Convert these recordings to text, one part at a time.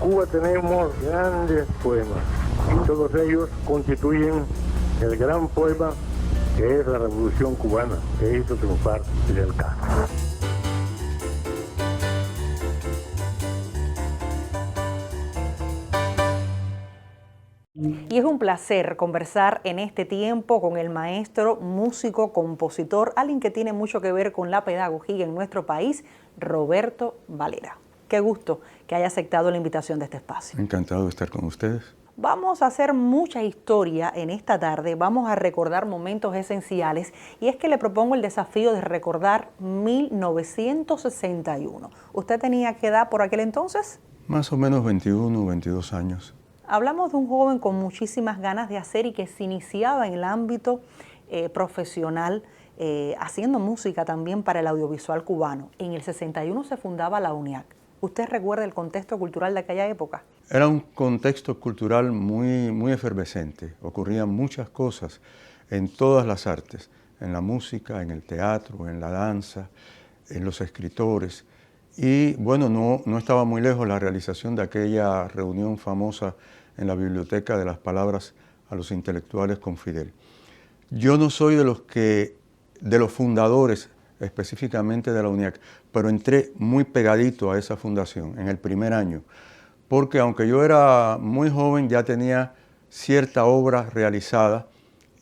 Cuba tenemos grandes poemas y todos ellos constituyen el gran poema que es la Revolución Cubana, que hizo triunfar Fidel Castro. Y es un placer conversar en este tiempo con el maestro, músico, compositor, alguien que tiene mucho que ver con la pedagogía en nuestro país, Roberto Valera. Qué gusto que haya aceptado la invitación de este espacio. Encantado de estar con ustedes. Vamos a hacer mucha historia en esta tarde, vamos a recordar momentos esenciales y es que le propongo el desafío de recordar 1961. ¿Usted tenía qué edad por aquel entonces? Más o menos 21 o 22 años. Hablamos de un joven con muchísimas ganas de hacer y que se iniciaba en el ámbito profesional, haciendo música también para el audiovisual cubano. En el 61 se fundaba la UNIAC. ¿Usted recuerda el contexto cultural de aquella época? Era un contexto cultural muy efervescente. Ocurrían muchas cosas en todas las artes, en la música, en el teatro, en la danza, en los escritores. Y bueno, no estaba muy lejos la realización de aquella reunión famosa en la Biblioteca de las Palabras a los Intelectuales con Fidel. Yo no soy de los fundadores específicamente de la UNIAC, pero entré muy pegadito a esa fundación en el primer año, porque aunque yo era muy joven ya tenía cierta obra realizada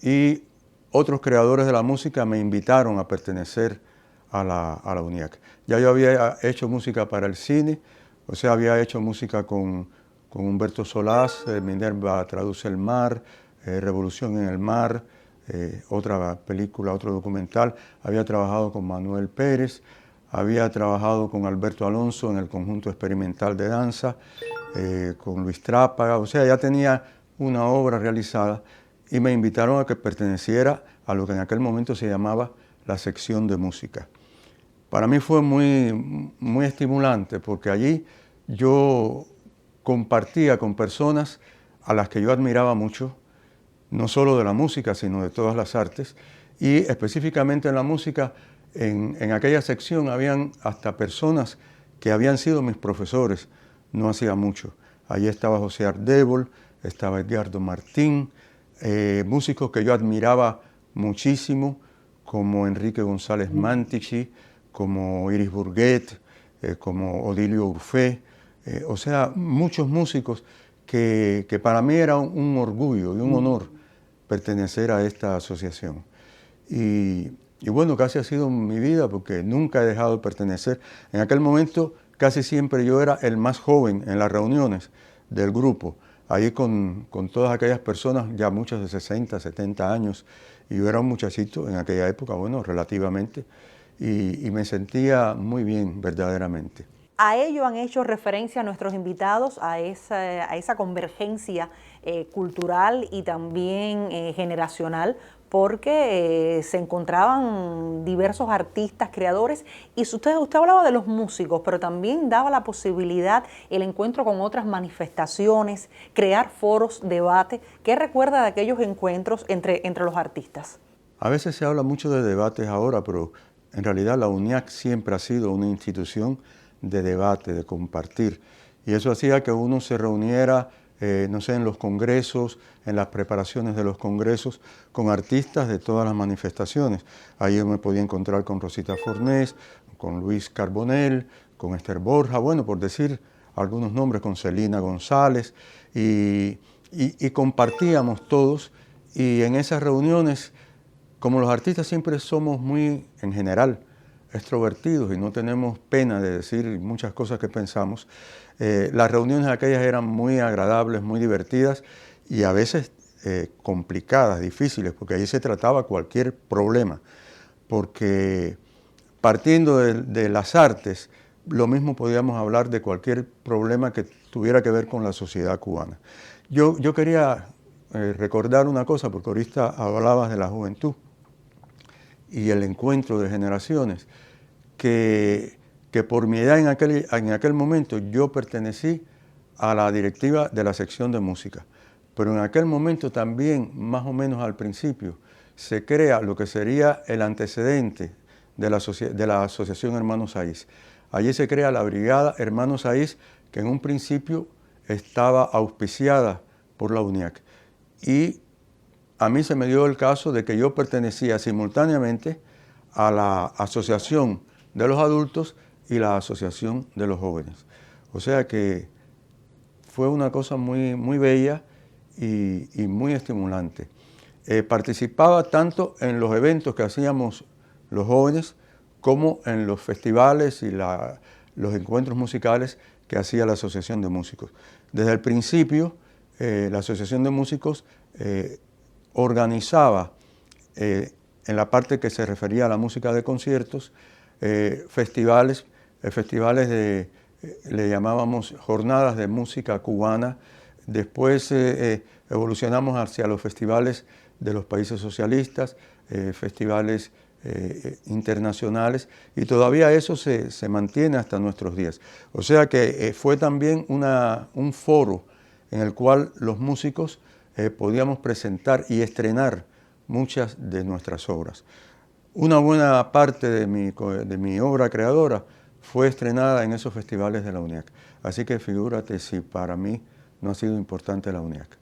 y otros creadores de la música me invitaron a pertenecer a la UNIAC. Ya yo había hecho música para el cine, o sea, había hecho música con Humberto Solás, Minerva traduce el mar, Revolución en el mar, otra película, otro documental. Había trabajado con Manuel Pérez, había trabajado con Alberto Alonso en el conjunto experimental de danza, con Luis Trápaga, o sea, ya tenía una obra realizada y me invitaron a que perteneciera a lo que en aquel momento se llamaba la sección de música. Para mí fue muy estimulante porque allí yo compartía con personas a las que yo admiraba mucho, no solo de la música, sino de todas las artes, y específicamente en la música, en aquella sección habían hasta personas que habían sido mis profesores no hacía mucho. Allí estaba José Ardébol, estaba Edgardo Martín, músicos que yo admiraba muchísimo, como Enrique González Mantichi, como Iris Burguet, como Odilio Urfé, o sea, muchos músicos que para mí era un orgullo y un honor pertenecer a esta asociación. Y bueno, casi ha sido mi vida porque nunca he dejado de pertenecer. En aquel momento casi siempre yo era el más joven en las reuniones del grupo, ahí con todas aquellas personas, ya muchas de 60, 70 años, y yo era un muchachito en aquella época, bueno, relativamente, y me sentía muy bien verdaderamente. A ello han hecho referencia nuestros invitados, a esa convergencia cultural y también generacional, porque se encontraban diversos artistas, creadores, y usted hablaba de los músicos, pero también daba la posibilidad el encuentro con otras manifestaciones, crear foros, debate. ¿Qué recuerda de aquellos encuentros entre los artistas? A veces se habla mucho de debates ahora, pero en realidad la UNIAC siempre ha sido una institución de debate, de compartir. Y eso hacía que uno se reuniera, no sé, en los congresos, en las preparaciones de los congresos, con artistas de todas las manifestaciones. Ahí yo me podía encontrar con Rosita Fornés, con Luis Carbonell, con Esther Borja, bueno, por decir algunos nombres, con Celina González, y compartíamos todos, y en esas reuniones, como los artistas siempre somos muy, en general, extrovertidos y no tenemos pena de decir muchas cosas que pensamos, las reuniones aquellas eran muy agradables, muy divertidas y a veces complicadas, difíciles, porque allí se trataba cualquier problema, porque partiendo de las artes, lo mismo podíamos hablar de cualquier problema que tuviera que ver con la sociedad cubana. Yo quería recordar una cosa, porque ahorita hablabas de la juventud y el encuentro de generaciones, que por mi edad en aquel momento yo pertenecí a la directiva de la sección de música, pero en aquel momento también, más o menos al principio, se crea lo que sería el antecedente de la Asociación Hermanos Saiz. Allí se crea la Brigada Hermanos Saiz, que en un principio estaba auspiciada por la UNIAC. Y a mí se me dio el caso de que yo pertenecía simultáneamente a la Asociación de los Adultos y la Asociación de los Jóvenes. O sea que fue una cosa muy bella y muy estimulante. Participaba tanto en los eventos que hacíamos los jóvenes como en los festivales y los encuentros musicales que hacía la Asociación de Músicos. Desde el principio, la Asociación de Músicos organizaba, en la parte que se refería a la música de conciertos, festivales le llamábamos jornadas de música cubana. Después evolucionamos hacia los festivales de los países socialistas, festivales internacionales, y todavía eso se mantiene hasta nuestros días. O sea que fue también un foro en el cual los músicos podíamos presentar y estrenar muchas de nuestras obras. Una buena parte de mi obra creadora fue estrenada en esos festivales de la UNIAC. Así que figúrate si para mí no ha sido importante la UNIAC.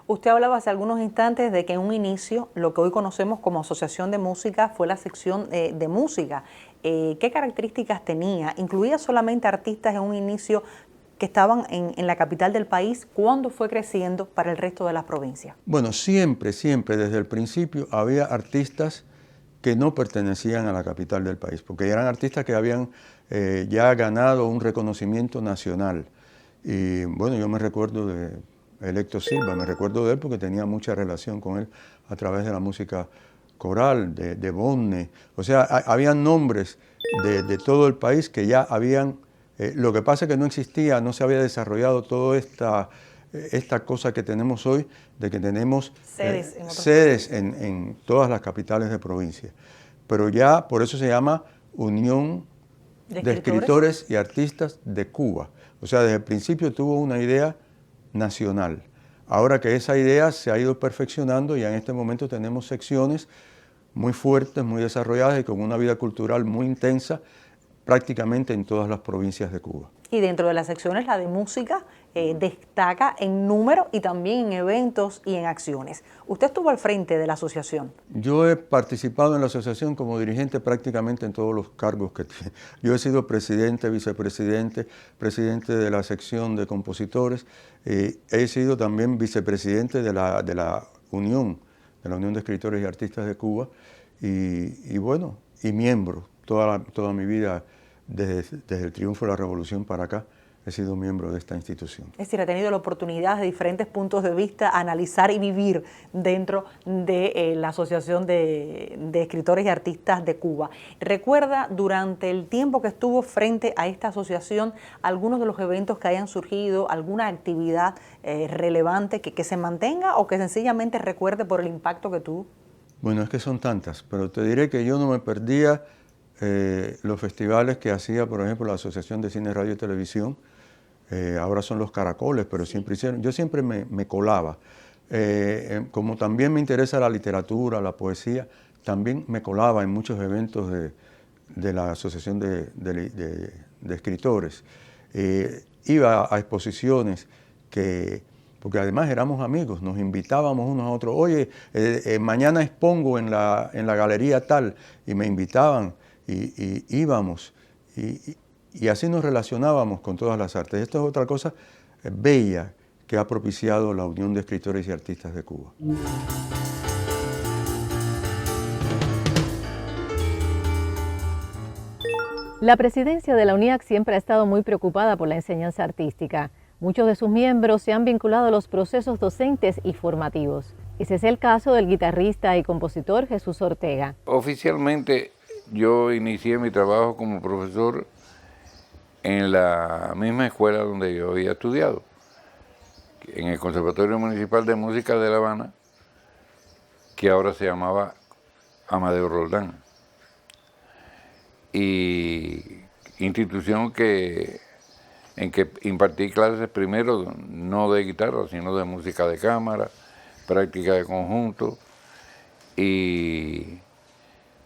Usted hablaba hace algunos instantes de que en un inicio lo que hoy conocemos como Asociación de Música fue la sección de música. ¿Qué características tenía? ¿Incluía solamente artistas en un inicio que estaban en la capital del país? ¿Cuándo fue creciendo para el resto de las provincias? Bueno, siempre, desde el principio había artistas que no pertenecían a la capital del país, porque eran artistas que habían ya ganado un reconocimiento nacional. Y bueno, yo me recuerdo de Electo Silva, me recuerdo de él porque tenía mucha relación con él a través de la música coral, de Bonne. O sea, habían nombres de todo el país que ya habían... lo que pasa es que no existía, no se había desarrollado toda esta esta cosa que tenemos hoy, de que tenemos sedes en todas las capitales de provincia. Pero ya por eso se llama Unión de Escritores y Artistas de Cuba. O sea, desde el principio tuvo una idea nacional. Ahora que esa idea se ha ido perfeccionando, ya en este momento tenemos secciones muy fuertes, muy desarrolladas y con una vida cultural muy intensa prácticamente en todas las provincias de Cuba. Y dentro de las secciones, la de música destaca en número y también en eventos y en acciones. Usted estuvo al frente de la asociación. Yo he participado en la asociación como dirigente prácticamente en todos los cargos que tiene. Yo he sido presidente, vicepresidente, presidente de la sección de compositores. He sido también vicepresidente de la Unión de Escritores y Artistas de Cuba y bueno, y miembro toda mi vida desde el triunfo de la Revolución para acá. He sido miembro de esta institución. Es decir, ha tenido la oportunidad de diferentes puntos de vista analizar y vivir dentro de la Asociación de Escritores y Artistas de Cuba. ¿Recuerda durante el tiempo que estuvo frente a esta asociación algunos de los eventos que hayan surgido, alguna actividad relevante que se mantenga o que sencillamente recuerde por el impacto que tuvo? Bueno, es que son tantas, pero te diré que yo no me perdía los festivales que hacía, por ejemplo, la Asociación de Cine, Radio y Televisión. Ahora son los Caracoles, pero siempre hicieron, yo siempre me colaba. Como también me interesa la literatura, la poesía, también me colaba en muchos eventos de la Asociación de Escritores. Iba a exposiciones porque además éramos amigos, nos invitábamos unos a otros. Oye, mañana expongo en la galería tal, y me invitaban y íbamos. Y así nos relacionábamos con todas las artes. Esto es otra cosa bella que ha propiciado la Unión de Escritores y Artistas de Cuba. La presidencia de la UNIAC siempre ha estado muy preocupada por la enseñanza artística. Muchos de sus miembros se han vinculado a los procesos docentes y formativos. Ese es el caso del guitarrista y compositor Jesús Ortega. Oficialmente yo inicié mi trabajo como profesor en la misma escuela donde yo había estudiado, en el Conservatorio Municipal de Música de La Habana, que ahora se llamaba Amadeo Roldán, y institución en que impartí clases primero no de guitarra, sino de música de cámara, práctica de conjunto, y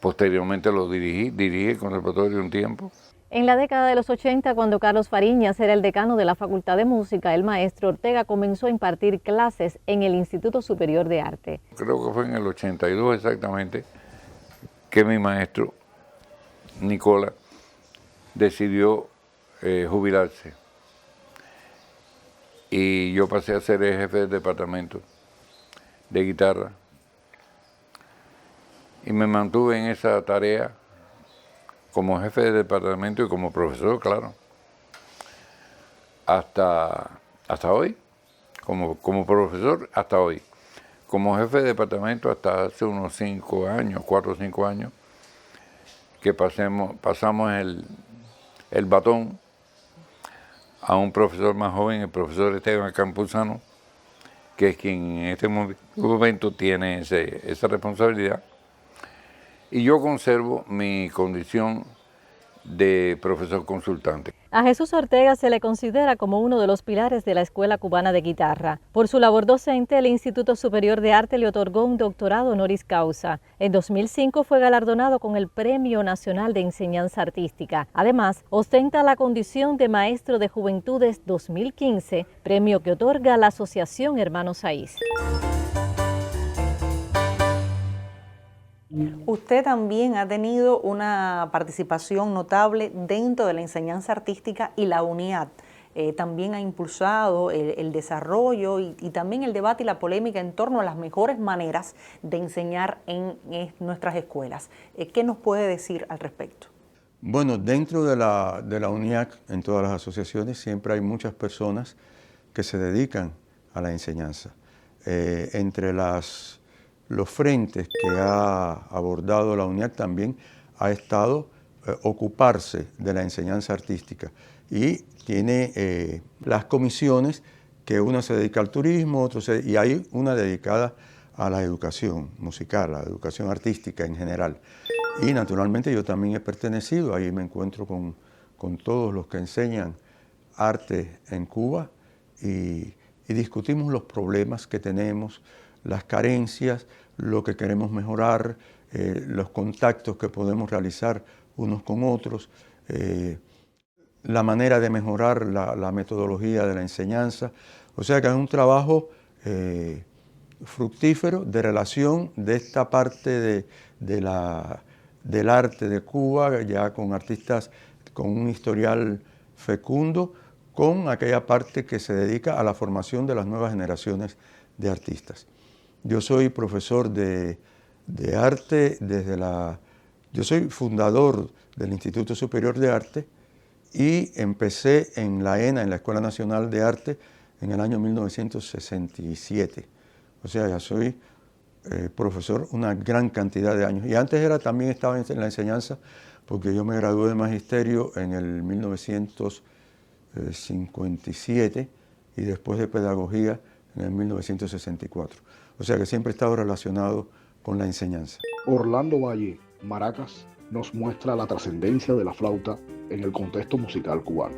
posteriormente lo dirigí el conservatorio un tiempo. En la década de los 80, cuando Carlos Fariñas era el decano de la Facultad de Música, el maestro Ortega comenzó a impartir clases en el Instituto Superior de Arte. Creo que fue en el 82 exactamente que mi maestro, Nicola, decidió jubilarse. Y yo pasé a ser el jefe del departamento de guitarra. Y me mantuve en esa tarea como jefe de departamento y como profesor, claro, hasta hoy, como profesor hasta hoy, como jefe de departamento hasta hace unos 5 años, 4 o 5 años, que pasamos el batón a un profesor más joven, el profesor Esteban Campuzano, que es quien en este momento tiene esa responsabilidad. Y yo conservo mi condición de profesor consultante. A Jesús Ortega se le considera como uno de los pilares de la Escuela Cubana de Guitarra. Por su labor docente, el Instituto Superior de Arte le otorgó un doctorado honoris causa. En 2005 fue galardonado con el Premio Nacional de Enseñanza Artística. Además, ostenta la condición de Maestro de Juventudes 2015, premio que otorga la Asociación Hermanos Saiz. Usted también ha tenido una participación notable dentro de la enseñanza artística y la UNIAD. También ha impulsado el desarrollo y también el debate y la polémica en torno a las mejores maneras de enseñar en nuestras escuelas. ¿Qué nos puede decir al respecto? Bueno, dentro de la UNIAC, en todas las asociaciones, siempre hay muchas personas que se dedican a la enseñanza. Entre los frentes que ha abordado la UNIAC también ha estado ocuparse de la enseñanza artística y tiene las comisiones que una se dedica al turismo, y hay una dedicada a la educación musical, a la educación artística en general. Y naturalmente yo también he pertenecido, ahí me encuentro con todos los que enseñan arte en Cuba y discutimos los problemas que tenemos, las carencias, lo que queremos mejorar, los contactos que podemos realizar unos con otros, la manera de mejorar la metodología de la enseñanza. O sea que es un trabajo fructífero de relación de esta parte del arte de Cuba, ya con artistas con un historial fecundo, con aquella parte que se dedica a la formación de las nuevas generaciones de artistas. Yo soy profesor de arte yo soy fundador del Instituto Superior de Arte y empecé en la ENA, en la Escuela Nacional de Arte, en el año 1967. O sea, ya soy profesor una gran cantidad de años. Y antes también estaba en la enseñanza, porque yo me gradué de magisterio en el 1957 y después de pedagogía en el 1964. O sea que siempre he estado relacionado con la enseñanza. Orlando Valle, maracas, nos muestra la trascendencia de la flauta en el contexto musical cubano.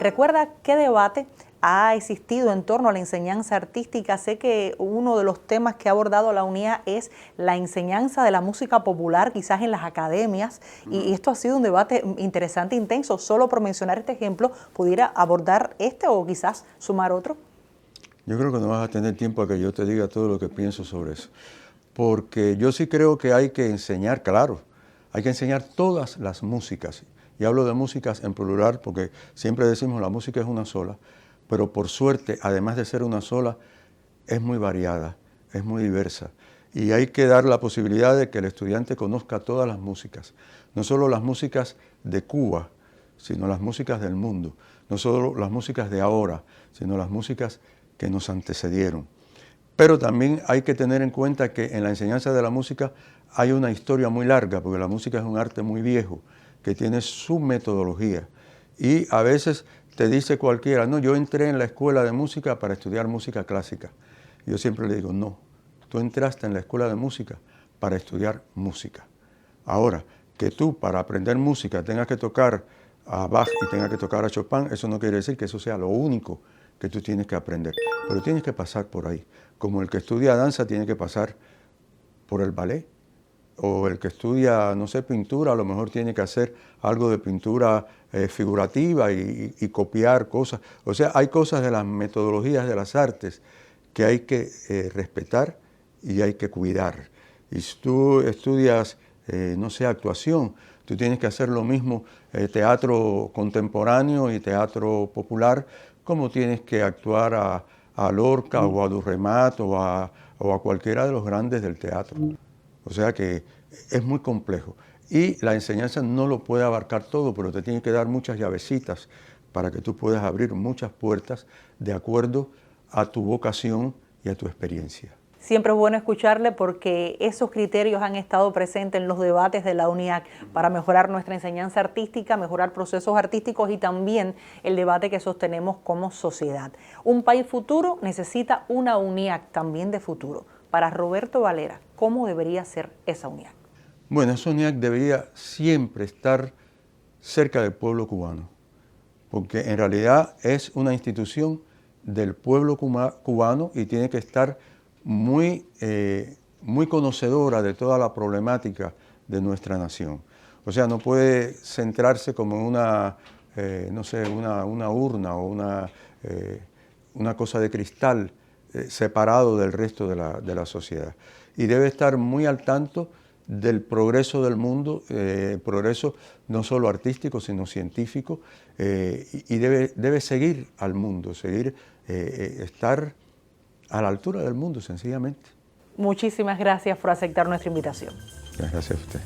¿Recuerda qué debate ha existido en torno a la enseñanza artística? Sé que uno de los temas que ha abordado la UNIAC es la enseñanza de la música popular, quizás en las academias, y esto ha sido un debate interesante, intenso. Solo por mencionar este ejemplo, ¿pudiera abordar este o quizás sumar otro? Yo creo que no vas a tener tiempo a que yo te diga todo lo que pienso sobre eso, porque yo sí creo que hay que enseñar, claro, hay que enseñar todas las músicas, y hablo de músicas en plural porque siempre decimos la música es una sola, pero por suerte, además de ser una sola, es muy variada, es muy diversa, y hay que dar la posibilidad de que el estudiante conozca todas las músicas, no solo las músicas de Cuba, sino las músicas del mundo, no solo las músicas de ahora, sino las músicas que nos antecedieron. Pero también hay que tener en cuenta que en la enseñanza de la música hay una historia muy larga, porque la música es un arte muy viejo, que tiene su metodología. Y a veces te dice cualquiera, no, yo entré en la escuela de música para estudiar música clásica. Y yo siempre le digo, no, tú entraste en la escuela de música para estudiar música. Ahora, que tú para aprender música tengas que tocar a Bach y tengas que tocar a Chopin, eso no quiere decir que eso sea lo único que tú tienes que aprender, pero tienes que pasar por ahí. Como el que estudia danza tiene que pasar por el ballet, o el que estudia, no sé, pintura, a lo mejor tiene que hacer algo de pintura figurativa y copiar cosas. O sea, hay cosas de las metodologías de las artes que hay que respetar y hay que cuidar. Y si tú estudias, no sé, actuación, tú tienes que hacer lo mismo, teatro contemporáneo y teatro popular, como tienes que actuar a Lorca o a Durremat o a cualquiera de los grandes del teatro. O sea que es muy complejo. Y la enseñanza no lo puede abarcar todo, pero te tiene que dar muchas llavecitas para que tú puedas abrir muchas puertas de acuerdo a tu vocación y a tu experiencia. Siempre es bueno escucharle porque esos criterios han estado presentes en los debates de la UNIAC para mejorar nuestra enseñanza artística, mejorar procesos artísticos y también el debate que sostenemos como sociedad. Un país futuro necesita una UNIAC también de futuro. Para Roberto Valera, ¿cómo debería ser esa UNIAC? Bueno, esa UNIAC debería siempre estar cerca del pueblo cubano, porque en realidad es una institución del pueblo cubano y tiene que estar muy conocedora de toda la problemática de nuestra nación. O sea, no puede centrarse como en una, no sé, una urna o una cosa de cristal separado del resto de la sociedad. Y debe estar muy al tanto del progreso del mundo, progreso no solo artístico, sino científico, y debe seguir al mundo, estar a la altura del mundo, sencillamente. Muchísimas gracias por aceptar nuestra invitación. Gracias a usted.